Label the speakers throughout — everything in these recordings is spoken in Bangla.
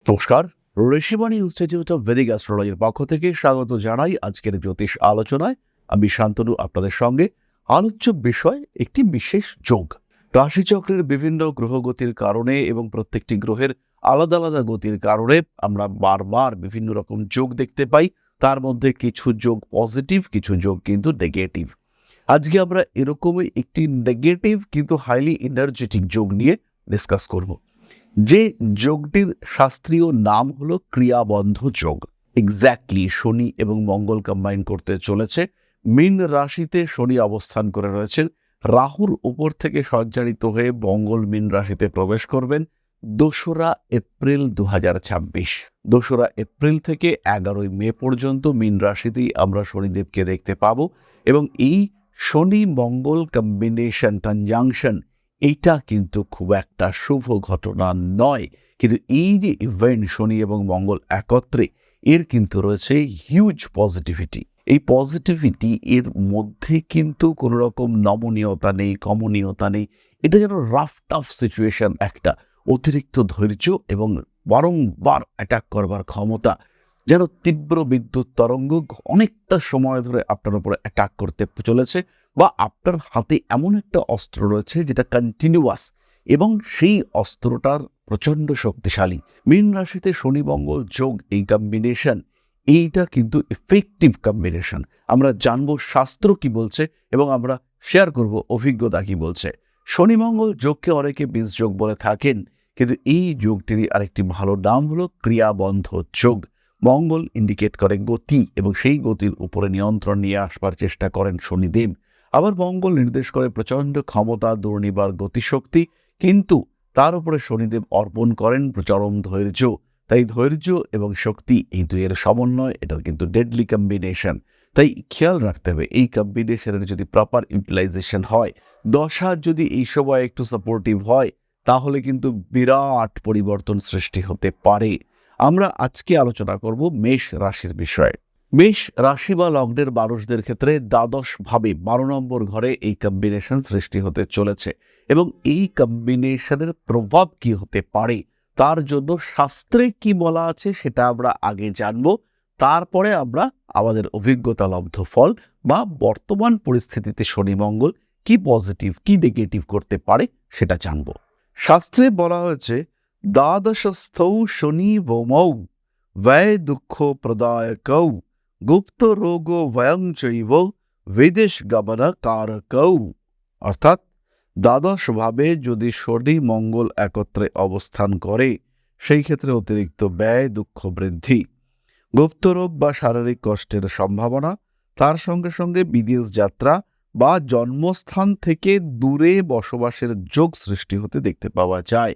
Speaker 1: নমস্কার, ঋষিবাণী ইনস্টিটিউট অফ ভেদিক অ্যাস্ট্রোলজির পক্ষ থেকে স্বাগত জানাই আজকের জ্যোতিষ আলোচনায়। আমি শান্তনু আপনাদের সঙ্গে। আলোচ্য বিষয় একটি বিশেষ যোগ। রাশিচক্রের বিভিন্ন গ্রহগতির কারণে এবং প্রত্যেকটি গ্রহের আলাদা আলাদা গতির কারণে আমরা বারবার বিভিন্ন রকম যোগ দেখতে পাই। তার মধ্যে কিছু যোগ পজিটিভ, কিছু যোগ কিন্তু নেগেটিভ। আজকে আমরা এরকমই একটি নেগেটিভ কিন্তু হাইলি এনার্জেটিক যোগ নিয়ে ডিসকাস করব। যে যোগটির শাস্ত্রীয় নাম হলো ক্রিয়াবন্ধ যোগ। এক্স্যাক্টলি শনি এবং মঙ্গল কম্বাইন করতে চলেছে। মীন রাশিতে শনি অবস্থান করে রয়েছেন। রাহুর উপর থেকে সঞ্চারিত হয়ে মঙ্গল মীন রাশিতে প্রবেশ করবেন 2রা এপ্রিল 2026। 2রা এপ্রিল থেকে 11ই মে পর্যন্ত মীন রাশিতেই আমরা শনিদেবকে দেখতে পাবো। এবং এই শনি মঙ্গল কম্বিনেশন কনজাংশন এইটা কিন্তু খুব একটা শুভ ঘটনা নয়, কিন্তু এই যে ইভেন্ট শনি এবং মঙ্গল একত্রে, এর কিন্তু রয়েছে হিউজ পজিটিভিটি। এই পজিটিভিটি এর মধ্যে কিন্তু কোনো রকম নমনীয়তা নেই, কমনীয়তা নেই। এটা যেন রাফ টাফ সিচুয়েশন, একটা অতিরিক্ত ধৈর্য এবং বারংবার অ্যাটাক করবার ক্ষমতা, যেন তীব্র বিদ্যুৎ তরঙ্গ অনেকটা সময় ধরে আপনার উপরে অ্যাটাক করতে চলেছে, বা আপনার হাতে এমন একটা অস্ত্র রয়েছে যেটা কন্টিনিউয়াস এবং সেই অস্ত্রটার প্রচণ্ড শক্তিশালী। মীন রাশিতে শনি মঙ্গল যোগ, এই কম্বিনেশন, এইটা কিন্তু এফেক্টিভ কম্বিনেশন। আমরা জানবো শাস্ত্র কি বলছে এবং আমরা শেয়ার করব অভিজ্ঞতা কি বলছে। শনি মঙ্গল যোগকে অনেকে বীজ যোগ বলে থাকেন, কিন্তু এই যোগটিরই আরেকটি ভালো নাম হলো ক্রিয়াবন্ধ যোগ। মঙ্গল ইন্ডিকেট করে গতি এবং সেই গতির উপরে নিয়ন্ত্রণ নিয়ে আসবার চেষ্টা করেন শনিদেব। আবার মঙ্গল নির্দেশ করে প্রচণ্ড ক্ষমতা, দুর্নিবার গতিশক্তি, কিন্তু তার উপরে শনিদেব অর্পণ করেন চরম ধৈর্য। তাই ধৈর্য এবং শক্তি, এই দুইয়ের সমন্বয়, এটা কিন্তু ডেডলি কম্বিনেশন। তাই খেয়াল রাখতে হবে এই কম্বিনেশনের যদি প্রপার ইউটিলাইজেশন হয়, দশা যদি এই সময় একটু সাপোর্টিভ হয়, তাহলে কিন্তু বিরাট পরিবর্তন সৃষ্টি হতে পারে। আমরা আজকে আলোচনা করব মেষ রাশির বিষয়ে। মেষ রাশি বা লগ্নের মানুষদের ক্ষেত্রে দ্বাদশ ভাবে 12 নম্বর ঘরে এই কম্বিনেশন সৃষ্টি হতে চলেছে, এবং এই কম্বিনেশনের প্রভাব কি হতে পারে তার জন্য শাস্ত্রে কি বলা আছে সেটা আমরা আগে জানব। তারপরে আমরা আমাদের অভিজ্ঞতা লব্ধ ফল বা বর্তমান পরিস্থিতিতে শনি মঙ্গল কি পজিটিভ কি নেগেটিভ করতে পারে সেটা জানব। শাস্ত্রে বলা হয়েছে, দ্বাদশস্থৌ শনি ভৌমৌ ব্যয় দুঃখ প্রদায়কৌ গুপ্ত রোগ ভয়ং চৈব বিদেশ গমন কারকৌ। অর্থাৎ দ্বাদশ ভাবে যদি শনি মঙ্গল একত্রে অবস্থান করে, সেই ক্ষেত্রে অতিরিক্ত ব্যয়, দুঃখ বৃদ্ধি, গুপ্তরোগ বা শারীরিক কষ্টের সম্ভাবনা, তার সঙ্গে সঙ্গে বিদেশ যাত্রা বা জন্মস্থান থেকে দূরে বসবাসের যোগ সৃষ্টি হতে দেখতে পাওয়া যায়।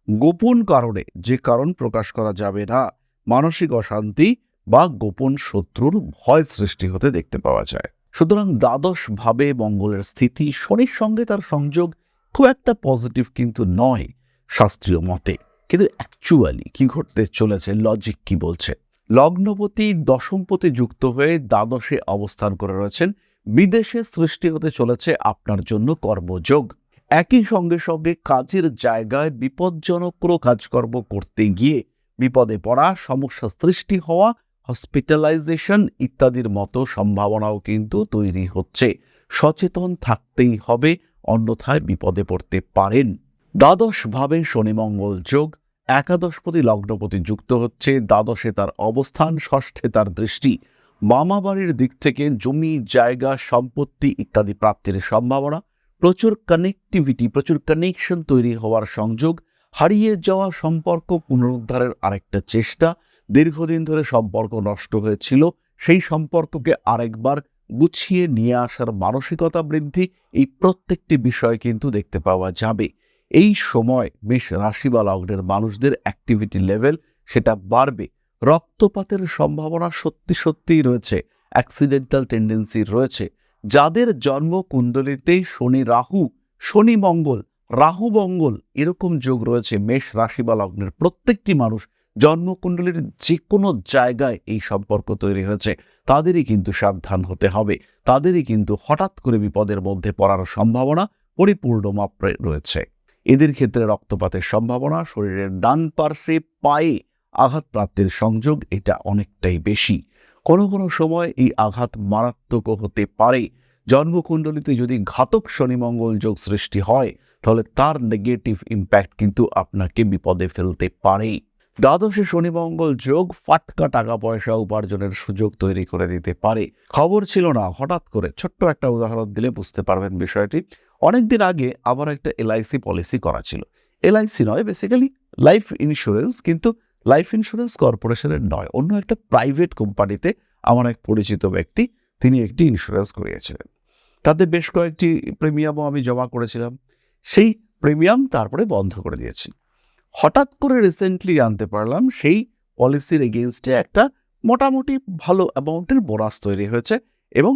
Speaker 1: গোপন কারণে, যে কারণ প্রকাশ করা যাবে না, মানসিক অশান্তি বা গোপন শত্রুর ভয় সৃষ্টি হতে দেখতে পাওয়া যায়। সুতরাং দ্বাদশ ভাবে মঙ্গলের স্থিতি, শনির সঙ্গে তার সংযোগ খুব একটা পজিটিভ কিন্তু নয় শাস্ত্রীয় মতে। কিন্তু অ্যাকচুয়ালি কি ঘটতে চলেছে, লজিক কি বলছে? লগ্নপতি দশমপতি যুক্ত হয়ে দ্বাদশে অবস্থান করে রয়েছেন। বিদেশে সৃষ্টি হতে চলেছে আপনার জন্য কর্মযোগ। একই সঙ্গে সঙ্গে কাজের জায়গায় বিপজ্জনক কোনো কাজকর্ম করতে গিয়ে বিপদে পড়া, সমস্যা সৃষ্টি হওয়া, হসপিটালাইজেশন ইত্যাদির মতো সম্ভাবনাও কিন্তু তৈরি হচ্ছে। সচেতন থাকতেই হবে, অন্যথায় বিপদে পড়তে পারেন। দ্বাদশ ভাবে শনি মঙ্গল যোগ, একাদশপতি লগ্নপতি যুক্ত হচ্ছে। দ্বাদশে তার অবস্থান, ষষ্ঠে তার দৃষ্টি। মামা বাড়ির দিক থেকে জমি, জায়গা, সম্পত্তি ইত্যাদি প্রাপ্তির সম্ভাবনা, প্রচুর কানেক্টিভিটি, প্রচুর কানেকশন তৈরি হওয়ার সংযোগ, হারিয়ে যাওয়া সম্পর্ক পুনরুদ্ধারের আরেকটা চেষ্টা, দীর্ঘদিন ধরে সম্পর্ক নষ্ট হয়েছিল সেই সম্পর্ককে আরেকবার গুছিয়ে নিয়ে আসার মানসিকতা বৃদ্ধি, এই প্রত্যেকটি বিষয় কিন্তু দেখতে পাওয়া যাবে। এই সময় মেষ রাশি বা লগ্নের মানুষদের অ্যাক্টিভিটি লেভেল সেটা বাড়বে। রক্তপাতের সম্ভাবনা সত্যি সত্যিই রয়েছে, অ্যাক্সিডেন্টাল টেন্ডেন্সি রয়েছে। যাদের জন্ম কুণ্ডলিতে শনি রাহু, শনি মঙ্গল, রাহু মঙ্গল এরকম যোগ রয়েছে, মেষ রাশি বা লগ্নের প্রত্যেকটি মানুষ জন্মকুণ্ডলীর যে কোনো জায়গায় এই সম্পর্ক তৈরি হয়েছে, তাদেরই কিন্তু সাবধান হতে হবে। তাদেরই কিন্তু হঠাৎ করে বিপদের মধ্যে পড়ার সম্ভাবনা পরিপূর্ণ মাত্রায় রয়েছে। এদের ক্ষেত্রে রক্তপাতের সম্ভাবনা, শরীরের ডান পার্শ্বে, পায়ে আঘাত প্রাপ্তির সংযোগ এটা অনেকটাই বেশি। কোনো কোনো সময় এই আঘাত মারাত্মকও হতে পারে। জন্মকুণ্ডলিতে যদি ঘাতক শনি মঙ্গল যোগ সৃষ্টি হয় তাহলে তার নেগেটিভ ইম্প্যাক্ট কিন্তু আপনাকে বিপদে ফেলতে পারে। দ্বাদশে শনি মঙ্গল যোগ ফাটকা টাকা পয়সা উপার্জনের সুযোগ তৈরি করে দিতে পারে। খবর ছিল না, হঠাৎ করে ছোট্ট একটা উদাহরণ দিলে বুঝতে পারবেন বিষয়টি। অনেকদিন আগে আমার একটা এলআইসি পলিসি করা ছিল। এলআইসি নয়, বেসিক্যালি লাইফ ইন্স্যুরেন্স, কিন্তু লাইফ ইন্স্যুরেন্স কর্পোরেশনের নয়, অন্য একটা প্রাইভেট কোম্পানিতে আমার এক পরিচিত ব্যক্তি তিনি একটি ইন্স্যুরেন্স করিয়েছিলেন। তাতে বেশ কয়েকটি প্রিমিয়ামও আমি জমা করেছিলাম। সেই প্রিমিয়াম তারপরে বন্ধ করে দিয়েছি। হঠাৎ করে রিসেন্টলি জানতে পারলাম সেই পলিসির এগেইনস্টে একটা মোটামুটি ভালো অ্যামাউন্টের বোনাস তৈরি হয়েছে এবং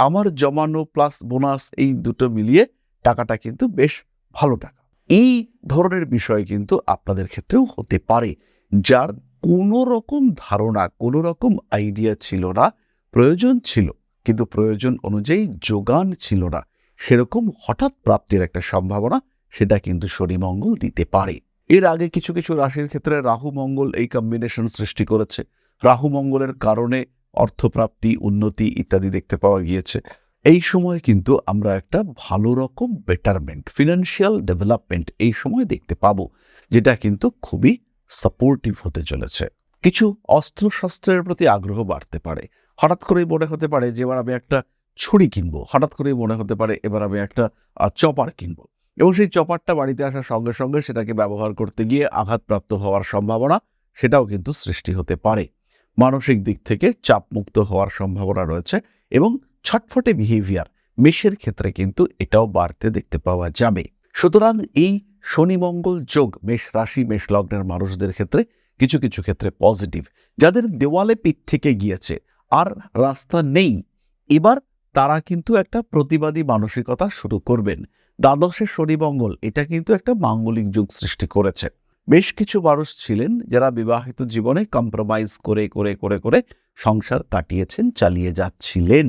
Speaker 1: আমার জমানো প্লাস বোনাস এই দুটো মিলিয়ে টাকাটা কিন্তু বেশ ভালো টাকা। এই ধরনের বিষয় কিন্তু আপনাদের ক্ষেত্রেও হতে পারে। যার কোনো রকম ধারণা, কোনো রকম আইডিয়া ছিল না, প্রয়োজন ছিল কিন্তু প্রয়োজন অনুযায়ী যোগান ছিল না, সেরকম হঠাৎ প্রাপ্তির একটা সম্ভাবনা সেটা কিন্তু শনি মঙ্গল দিতে পারে। এর আগে কিছু কিছু রাশির ক্ষেত্রে রাহু মঙ্গল এই কম্বিনেশন সৃষ্টি করেছে। রাহু মঙ্গলের কারণে অর্থপ্রাপ্তি, উন্নতি ইত্যাদি দেখতে পাওয়া গিয়েছে। এই সময় কিন্তু আমরা একটা ভালো রকম বেটারমেন্ট, ফিনান্সিয়াল ডেভেলপমেন্ট এই সময় দেখতে পাবো, যেটা কিন্তু খুবই সাপোর্টিভ হতে চলেছে। কিছু অস্ত্রশস্ত্রের প্রতি আগ্রহ বাড়তে পারে। হঠাৎ করেই মনে হতে পারে যে এবার আমি একটা ছুরি কিনবো, হঠাৎ করেই মনে হতে পারে এবার আমি একটা চপার কিনবো, এবং সেই চপারটা বাড়িতে আসার সঙ্গে সঙ্গে সেটাকে ব্যবহার করতে গিয়ে আঘাতপ্রাপ্ত হওয়ার সম্ভাবনা সেটাও কিন্তু সৃষ্টি হতে পারে। মানসিক দিক থেকে চাপমুক্ত হওয়ার সম্ভাবনা রয়েছে এবং ছটফটে বিহেভিয়ার মেষের ক্ষেত্রে কিন্তু এটাও বাড়তে দেখতে পাওয়া যাবে। সুতরাং এই শনি মঙ্গল যোগ মেষ রাশি, মেষ লগ্নের মানুষদের ক্ষেত্রে কিছু কিছু ক্ষেত্রে পজিটিভ। যাদের দেওয়ালে পিঠ থেকে গিয়েছে, আর রাস্তা নেই, এবার তারা কিন্তু একটা প্রতিবাদী মানসিকতা শুরু করবেন। দ্বাদশে শনি মঙ্গল এটা কিন্তু একটা মাঙ্গলিক যুগ সৃষ্টি করেছে। বেশ কিছু মানুষ ছিলেন যারা বিবাহিত জীবনে কম্প্রোমাইজ করে করে করে করে সংসার কাটিয়েছেন, চালিয়ে যাচ্ছিলেন।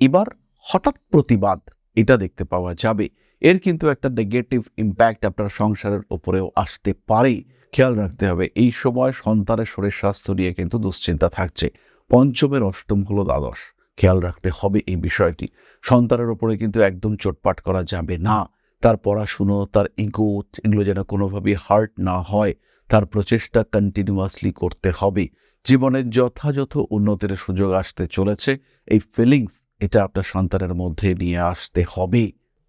Speaker 1: এবার হঠাৎ প্রতিবাদ এটা দেখতে পাওয়া যাবে। এর কিন্তু একটা নেগেটিভ ইম্প্যাক্ট আপনার সংসারের উপরেও আসতে পারে। খেয়াল রাখতে হবে এই সময় সন্তানের শরীর স্বাস্থ্য নিয়ে কিন্তু দুশ্চিন্তা থাকছে। পঞ্চমের অষ্টম হলো দ্বাদশ, খেয়াল রাখতে হবে এই বিষয়টি। সন্তানের উপরে কিন্তু একদম চোটপাট করা যাবে না। তার পড়াশুনো, তার ইগো, এগুলো যেন কোনোভাবেই হার্ট না হয়, তার প্রচেষ্টা কন্টিনিউয়াসলি করতে হবে। জীবনের যথাযথ উন্নতির সুযোগ আসতে চলেছে, এই ফিলিংস এটা আপনার সন্তানের মধ্যে নিয়ে আসতে হবে।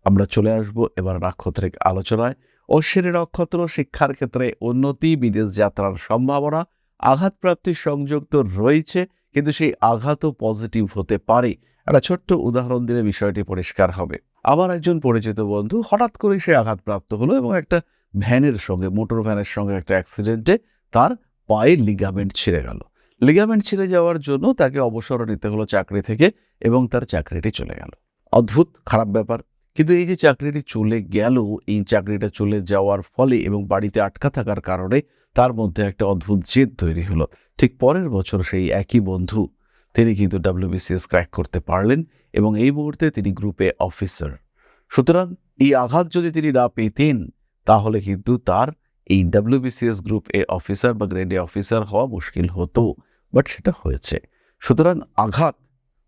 Speaker 1: আমরা চলে আসব এবার নাক্ষত্রিক আলোচনায়। অশ্বিনী নক্ষত্র, শিক্ষার ক্ষেত্রে উন্নতি, বিদেশ যাত্রার সম্ভাবনা, আঘাতপ্রাপ্তির সংযোগ তো রয়েছে, কিন্তু সেই আঘাতও পজিটিভ হতে পারে। একটা ছোট্ট উদাহরণ দিলে বিষয়টি পরিষ্কার হবে। আমার একজন পরিচিত বন্ধু হঠাৎ করেই সে আঘাতপ্রাপ্ত হলো এবং একটা ভ্যানের সঙ্গে, মোটর ভ্যানের সঙ্গে একটা অ্যাক্সিডেন্টে তার পায়ের লিগামেন্ট ছিঁড়ে গেল। লিগামেন্ট ছিঁড়ে যাওয়ার জন্য তাকে অবসর নিতে হলো চাকরি থেকে এবং তার চাকরিটি চলে গেল। অদ্ভুত খারাপ ব্যাপার। কিন্তু এই যে চাকরিটি চলে গেল, এই চাকরিটা চলে যাওয়ার ফলে এবং বাড়িতে আটকা থাকার কারণে তার মধ্যে একটা অদ্ভুত জেদ তৈরি হলো। ঠিক পরের বছর সেই একই বন্ধু তিনি কিন্তু WBCS ক্র্যাক করতে পারলেন এবং এই মুহূর্তে তিনি গ্রুপে অফিসার। সুতরাং এই আঘাত যদি তিনি না পেতেন তাহলে কিন্তু তার এই WBCS গ্রুপ এ অফিসার বা গ্রেড এ অফিসার হওয়া মুশকিল হতো, বাট সেটা হয়েছে। সুতরাং আঘাত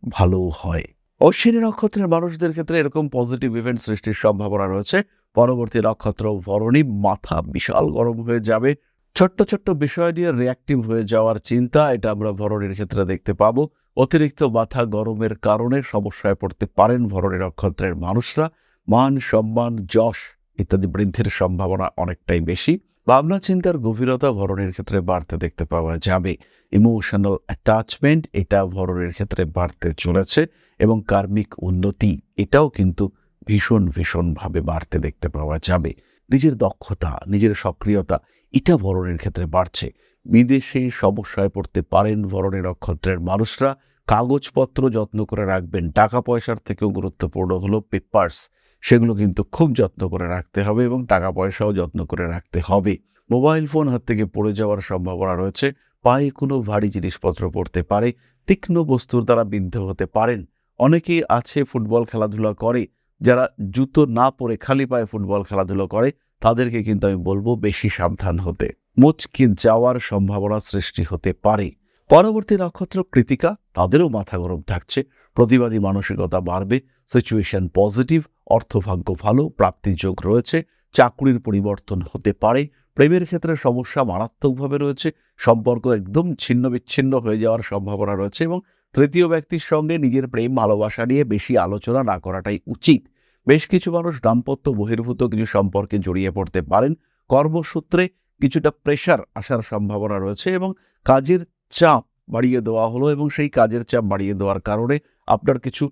Speaker 1: ভালো হয়। অশ্বিনী নক্ষত্রের মানুষদের ক্ষেত্রে এরকম পজিটিভ ইভেন্ট সৃষ্টির সম্ভাবনা রয়েছে। পরবর্তী নক্ষত্র ভরণী, মাথা বিশাল গরম হয়ে যাবে, ছোট্ট ছোট্ট বিষয় নিয়ে রিঅ্যাক্টিভ হয়ে যাওয়ার চিন্তা এটা আমরা ভরণীর ক্ষেত্রে দেখতে পাবো। অতিরিক্ত মাথা গরমের কারণে সমস্যায় পড়তে পারেন ভরণী নক্ষত্রের মানুষরা। মান সম্মান, যশ ইত্যাদি বৃদ্ধির সম্ভাবনা অনেকটাই বেশি। ভাবনা চিন্তার গভীরতা ভরণীর ক্ষেত্রে বাড়তে দেখতে পাওয়া যাবে। ইমোশনাল অ্যাটাচমেন্ট এটা ভরণীর ক্ষেত্রে বাড়তে চলেছে এবং কার্মিক উন্নতি এটাও কিন্তু ভীষণভাবে বাড়তে দেখতে পাওয়া যাবে। নিজের দক্ষতা, নিজের সক্রিয়তা এটা ভরণীর ক্ষেত্রে বাড়ছে। বিদেশে সমস্যায় পড়তে পারেন ভরণী নক্ষত্রের মানুষরা। কাগজপত্র যত্ন করে রাখবেন। টাকা পয়সার থেকেও গুরুত্বপূর্ণ হলো পেপারস, সেগুলো কিন্তু খুব যত্ন করে রাখতে হবে এবং টাকা পয়সাও যত্ন করে রাখতে হবে। মোবাইল ফোন হাত থেকে পড়ে যাওয়ার সম্ভাবনা রয়েছে। পায়ে কোনো ভারী জিনিসপত্র পড়তে পারে। তীক্ষ্ণ বস্তুর দ্বারা বিদ্ধ হতে পারেন। অনেকেই আছে ফুটবল খেলাধুলা করে, যারা জুতো না পরে খালি পায়ে ফুটবল খেলাধুলো করে তাদেরকে কিন্তু আমি বলবো বেশি সাবধান হতে। মুচকে যাওয়ার সম্ভাবনা সৃষ্টি হতে পারে। পরবর্তী নক্ষত্র কৃতিকা, তাদেরও মাথা গরম থাকছে, প্রতিবাদী মানসিকতা বাড়বে, সিচুয়েশন পজিটিভ, অর্থভাগ্য ভালো, প্রাপ্তির যোগ রয়েছে, চাকরির পরিবর্তন হতে পারে, প্রেমের ক্ষেত্রে সমস্যা মারাত্মকভাবে রয়েছে, সম্পর্ক একদম ছিন্ন বিচ্ছিন্ন হয়ে যাওয়ার সম্ভাবনা রয়েছে এবং তৃতীয় ব্যক্তির সঙ্গে নিজের প্রেম ভালোবাসা নিয়ে বেশি আলোচনা না করাটাই উচিত। বেশ কিছু মানুষ দাম্পত্য বহির্ভূত কিছু সম্পর্কে জড়িয়ে পড়তে পারেন, কর্মসূত্রে কিছুটা প্রেশার আসার সম্ভাবনা রয়েছে এবং কাজের চাপ বাড়িয়ে দেওয়া হলো এবং সেই কাজের চাপ বাড়িয়ে দেওয়ার কারণে আপনার কিছু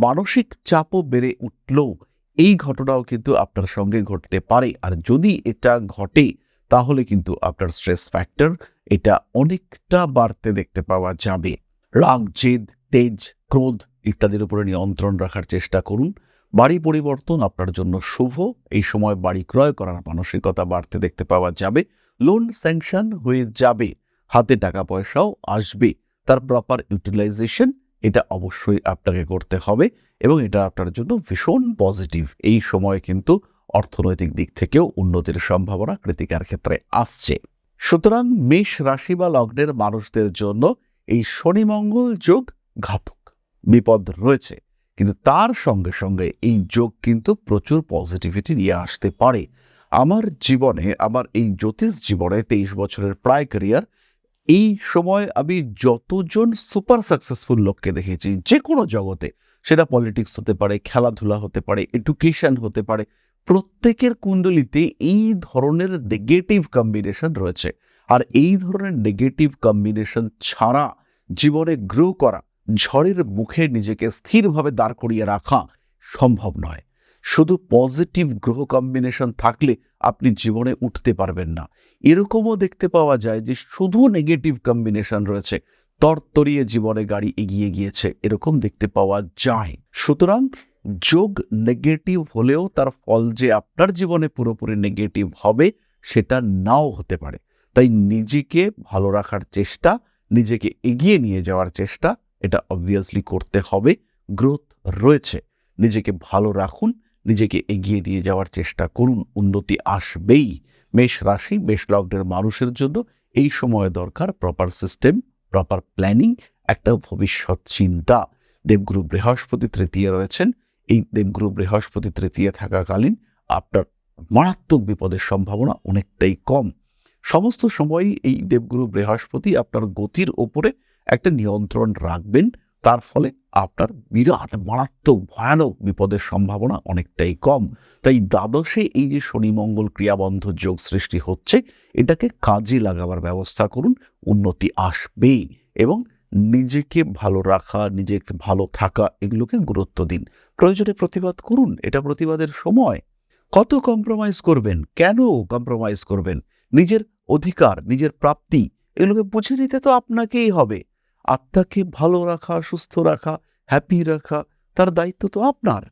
Speaker 1: মানসিক চাপও বেড়ে উঠলেও এই ঘটনাও কিন্তু আপনার সঙ্গে ঘটতে পারে। আর যদি এটা ঘটে তাহলে কিন্তু আপনার স্ট্রেস ফ্যাক্টর এটা অনেকটা বাড়তে দেখতে পাওয়া যাবে। রাগ, জেদ, তেজ, ক্রোধ ইত্যাদির উপরে নিয়ন্ত্রণ রাখার চেষ্টা করুন। বাড়ি পরিবর্তন আপনার জন্য শুভ, এই সময় বাড়ি ক্রয় করার মানসিকতা বাড়তে দেখতে পাওয়া যাবে। লোন স্যাংশন হয়ে যাবে, হাতে টাকা পয়সাও আসবে, তার প্রপার ইউটিলাইজেশন এটা অবশ্যই আপনাকে করতে হবে এবং এটা আপনার জন্য ভীষণ পজিটিভ। এই সময় কিন্তু অর্থনৈতিক দিক থেকেও উন্নতির সম্ভাবনা কৃতিকার ক্ষেত্রে আসছে। সুতরাং মেষ রাশি বা লগ্নের মানুষদের জন্য এই শনি মঙ্গল যোগ ঘাতক, বিপদ রয়েছে, কিন্তু তার সঙ্গে সঙ্গে এই যোগ কিন্তু প্রচুর পজিটিভিটি নিয়ে আসতে পারে। আমার জীবনে, আমার এই জ্যোতিষ জীবনে 23 বছরের প্রায় ক্যারিয়ার, এই সময় আমি যতজন সুপার সাকসেসফুল লোককে দেখেছি যে কোনো জগতে, সেটা পলিটিক্স হতে পারে, খেলাধুলা হতে পারে, এডুকেশন হতে পারে, প্রত্যেকের কুণ্ডলিতে এই ধরনের নেগেটিভ কম্বিনেশন রয়েছে। আর এই ধরনের নেগেটিভ কম্বিনেশন ছাড়া জীবনে গ্রো করা, ঝড়ের মুখে নিজেকে স্থিরভাবে দাঁড় করিয়ে রাখা সম্ভব নয়। শুধু পজিটিভ গ্রহ কম্বিনেশন থাকলে আপনি জীবনে উঠতে পারবেন না। এরকমও দেখতে পাওয়া যায় যে শুধু নেগেটিভ কম্বিনেশন রয়েছে, তরতরিয়ে জীবনে গাড়ি এগিয়ে গিয়েছে, এরকম দেখতে পাওয়া যায়। সুতরাং যোগ নেগেটিভ হলেও তার ফল যে আপনার জীবনে পুরোপুরি নেগেটিভ হবে সেটা নাও হতে পারে। তাই নিজেকে ভালো রাখার চেষ্টা, নিজেকে এগিয়ে নিয়ে যাওয়ার চেষ্টা, এটা অবভিয়াসলি করতে হবে। গ্রোথ রয়েছে, নিজেকে ভালো রাখুন, নিজেকে এগিয়ে নিয়ে যাওয়ার চেষ্টা করুন, উন্নতি আসবেই। মেষ রাশি, মেষ লগ্নের মানুষের জন্য এই সময় দরকার প্রপার সিস্টেম, প্রপার প্ল্যানিং, একটা ভবিষ্যৎ চিন্তা। দেবগুরু বৃহস্পতি তৃতীয় রয়েছেন, এই দেবগুরু বৃহস্পতি তৃতীয় থাকাকালীন আপনার মারাত্মক বিপদের সম্ভাবনা অনেকটাই কম। সমস্ত সময়ই এই দেবগুরু বৃহস্পতি আপনার গতির ওপরে একটা নিয়ন্ত্রণ রাখবেন, তার ফলে আপনার বিরাট মারাত্মক ভয়ানক বিপদের সম্ভাবনা অনেকটাই কম। তাই দ্বাদশে এই যে শনি মঙ্গল ক্রিয়াবন্ধ যোগ সৃষ্টি হচ্ছে, এটাকে কাজে লাগাবার ব্যবস্থা করুন, উন্নতি আসবে। এবং নিজেকে ভালো রাখা, নিজেকে ভালো থাকা, এগুলোকে গুরুত্ব দিন। প্রয়োজনে প্রতিবাদ করুন, এটা প্রতিবাদের সময়। কত কম্প্রোমাইজ করবেন, কেন কম্প্রোমাইজ করবেন? নিজের অধিকার, নিজের প্রাপ্তি, এগুলোকে বুঝে নিতে তো আপনাকেই হবে। আত্মাকে ভালো রাখা, সুস্থ রাখা, হ্যাপি রাখা, তার দায়িত্ব তো আপনার।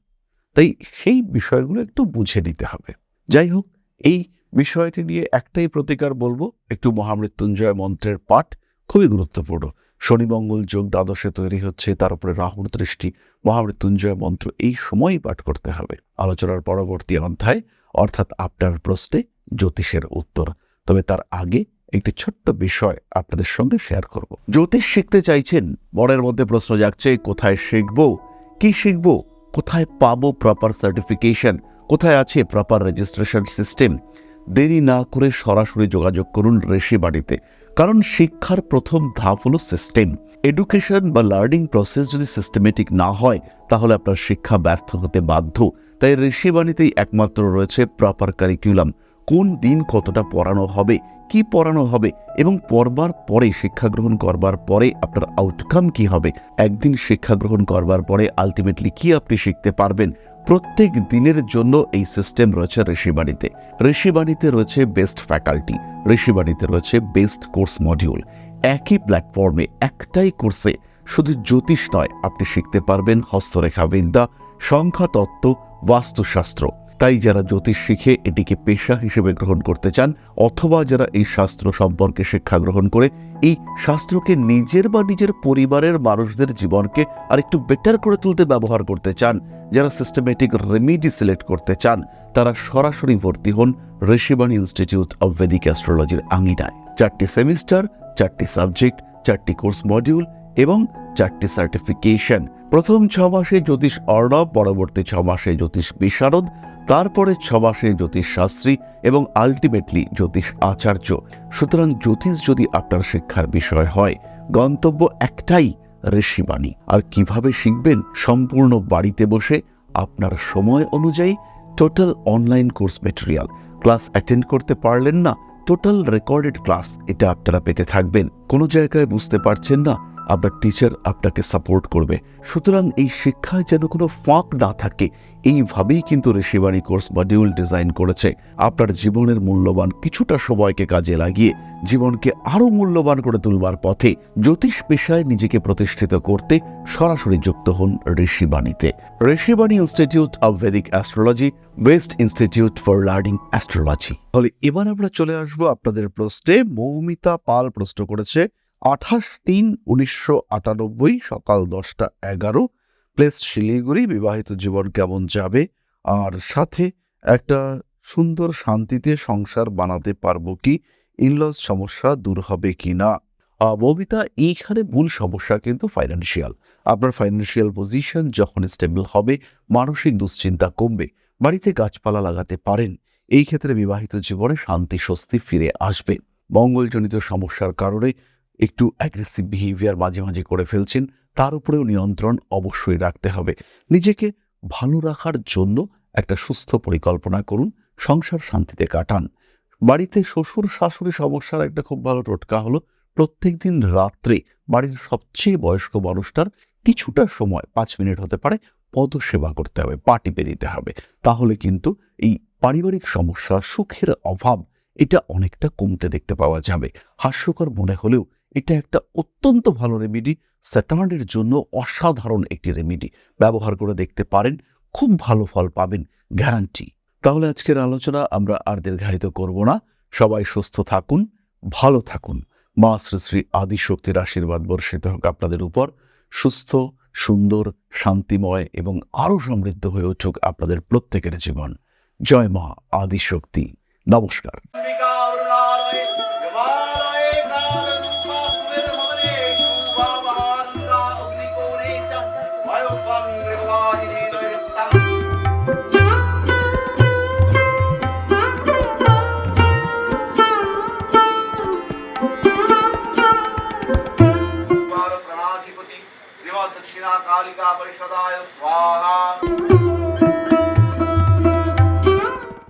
Speaker 1: তাই সেই বিষয়গুলো একটু বুঝে নিতে হবে। যাই হোক, এই বিষয়টি নিয়ে একটাই প্রতিকার বলবো, একটু মহামৃত্যুঞ্জয় মন্ত্রের পাঠ খুবই গুরুত্বপূর্ণ। শনি মঙ্গল যোগ দ্বাদশে তৈরি হচ্ছে, তার উপরে রাহুর দৃষ্টি, মহামৃত্যুঞ্জয় মন্ত্র এই সময়ই পাঠ করতে হবে। আলোচনার পরবর্তী অধ্যায় অর্থাৎ আপনার প্রশ্নে জ্যোতিষের উত্তর। তবে তার আগে একটি ছোট্ট বিষয় আপনাদের সঙ্গে শেয়ার করব। জ্যোতিষ শিখতে চাইছেন, মনের মধ্যে প্রশ্ন জাগছে, কোথায় শিখব, কি শিখব, কোথায় পাবো প্রপার সার্টিফিকেশন, কোথায় আছে প্রপার রেজিস্ট্রেশন সিস্টেম? দেরি না করে সরাসরি যোগাযোগ করুন ঋষিবাণীতে। কারণ শিক্ষার প্রথম ধাপ হলো সিস্টেম। এডুকেশন বা লার্নিং প্রসেস যদি সিস্টেমেটিক না হয় তাহলে আপনার শিক্ষা ব্যর্থ হতে বাধ্য। তাই ঋষিবাণীতেই একমাত্র রয়েছে প্রপার কারিকুলাম। কোন দিন কতটা পড়ানো হবে, কি পড়ানো হবে এবং পড়বার পরে, শিক্ষা গ্রহণ করবার পরে আপনার আউটকাম কি হবে, একদিন শিক্ষা গ্রহণ করবার পরে আলটিমেটলি কি আপনি শিখতে পারবেন, প্রত্যেক দিনের জন্য এই সিস্টেম রয়েছে ঋষিবাণীতে। ঋষিবাণীতে রয়েছে বেস্ট ফ্যাকাল্টি, ঋষিবাণীতে রয়েছে বেস্ট কোর্স মডিউল। একই প্ল্যাটফর্মে, একটাই কোর্সে শুধু জ্যোতিষ নয়, আপনি শিখতে পারবেন হস্তরেখা বিদ্যা, সংখ্যাতত্ত্ব, বাস্তুশাস্ত্র, তাই যারা জ্যোতিষ শিখে এটিকে পেশা হিসেবে গ্রহণ করতে চান, অথবা যারা এই শাস্ত্র সম্পর্কে শিক্ষা গ্রহণ করে এই শাস্ত্রকে নিজের বা নিজের পরিবারের মানুষদের জীবনকে আরেকটু বেটার করে তুলতে ব্যবহার করতে চান, যারা সিস্টেমেটিক রেমিডি সিলেক্ট করতে চান, তারা সরাসরি ভর্তি হন ঋষিবাণী ইনস্টিটিউট অব ভেদিক অ্যাস্ট্রোলজির আঙিনায়। 4টি সেমিস্টার, 4টি সাবজেক্ট, 4টি কোর্স মডিউল এবং 4টি সার্টিফিকেশন। প্রথম 6 মাসে জ্যোতিষ অর্ণব, পরবর্তী 6 মাসে জ্যোতিষ বিশারদ, তারপরে 6 মাসে জ্যোতিষ শাস্ত্রী এবং আলটিমেটলি জ্যোতিষ আচার্য। সুতরাং জ্যোতিষ যদি আপনার শিক্ষার বিষয় হয়, গন্তব্য একটাই, ঋষিবাণী। আর কিভাবে শিখবেন? সম্পূর্ণ বাড়িতে বসে আপনার সময় অনুযায়ী total online course material. Class attend করতে পারলেন না, টোটাল রেকর্ডেড ক্লাস এটা আপনারা পেতে থাকবেন। কোনো জায়গায় বুঝতে পারছেন না, আপনার টিচার আপনাকে সাপোর্ট করবে। সুতরাং এই শিক্ষায় যেন কোনো ফাঁক না থাকে, এইভাবেই কিন্তু ঋষিবাণী কোর্স মডিউল ডিজাইন করেছে। আপনার জীবনের মূল্যবান কিছুটা সময়কে কাজে লাগিয়ে জীবনকে আরও মূল্যবান করে তুলবার পথে জ্যোতিষ পেশায় নিজেকে প্রতিষ্ঠিত করতে সরাসরি যুক্ত হন ঋষিবাণীতে। Rishibani institute of Vedic astrology, best institute for learning astrology. তাহলে এবার আমরা চলে আসবো আপনাদের প্রশ্নে। মৌমিতা পাল প্রশ্ন করেছে 28/3/1998, সকাল 10টা 11, প্লেস শিলিগুড়ি। বিবাহিত জীবন কেমন যাবে, আর সাথে একটা সুন্দর শান্তিতে সংসার বানাতে পারবো কি, ইনলস সমস্যা দূর হবে কি না। মৌমিতা, এইখানে মূল সমস্যা কিন্তু ফাইন্যান্সিয়াল। আপনার ফাইন্যান্সিয়াল পজিশন যখন স্টেবল হবে, মানসিক দুশ্চিন্তা কমবে, বাড়িতে গাছপালা লাগাতে পারেন। এই ক্ষেত্রে বিবাহিত জীবনে শান্তি স্বস্তি ফিরে আসবে। মঙ্গলজনিত সমস্যার কারণে একটু অ্যাগ্রেসিভ বিহেভিয়ার মাঝে মাঝে করে ফেলছেন, তার উপরেও নিয়ন্ত্রণ অবশ্যই রাখতে হবে। নিজেকে ভালো রাখার জন্য একটা সুস্থ পরিকল্পনা করুন, সংসার শান্তিতে কাটান। বাড়িতে শ্বশুর শাশুড়ি সমস্যার একটা খুব ভালো টোটকা হলো, প্রত্যেকদিন রাত্রে বাড়ির সবচেয়ে বয়স্ক মানুষটার কিছুটা সময়, 5 মিনিট হতে পারে, পদসেবা করতে হবে, পা টিপে দিতে হবে। তাহলে কিন্তু এই পারিবারিক সমস্যা, সুখের অভাব, এটা অনেকটা কমতে দেখতে পাওয়া যাবে। হাস্যকর মনে হলেও এটা একটা অত্যন্ত ভালো রেমেডি, স্যাটার্নের জন্য অসাধারণ একটি রেমেডি। ব্যবহার করে দেখতে পারেন, খুব ভালো ফল পাবেন, গ্যারান্টি। তাহলে আজকের আলোচনা আমরা আর দীর্ঘায়িত করব না। সবাই সুস্থ থাকুন, ভালো থাকুন। মা শ্রী শ্রী আদিশক্তির আশীর্বাদ বর্ষিত হোক আপনাদের উপর। সুস্থ, সুন্দর, শান্তিময় এবং আরও সমৃদ্ধ হয়ে উঠুক আপনাদের প্রত্যেকের জীবন। জয় মা আদিশক্তি। নমস্কার।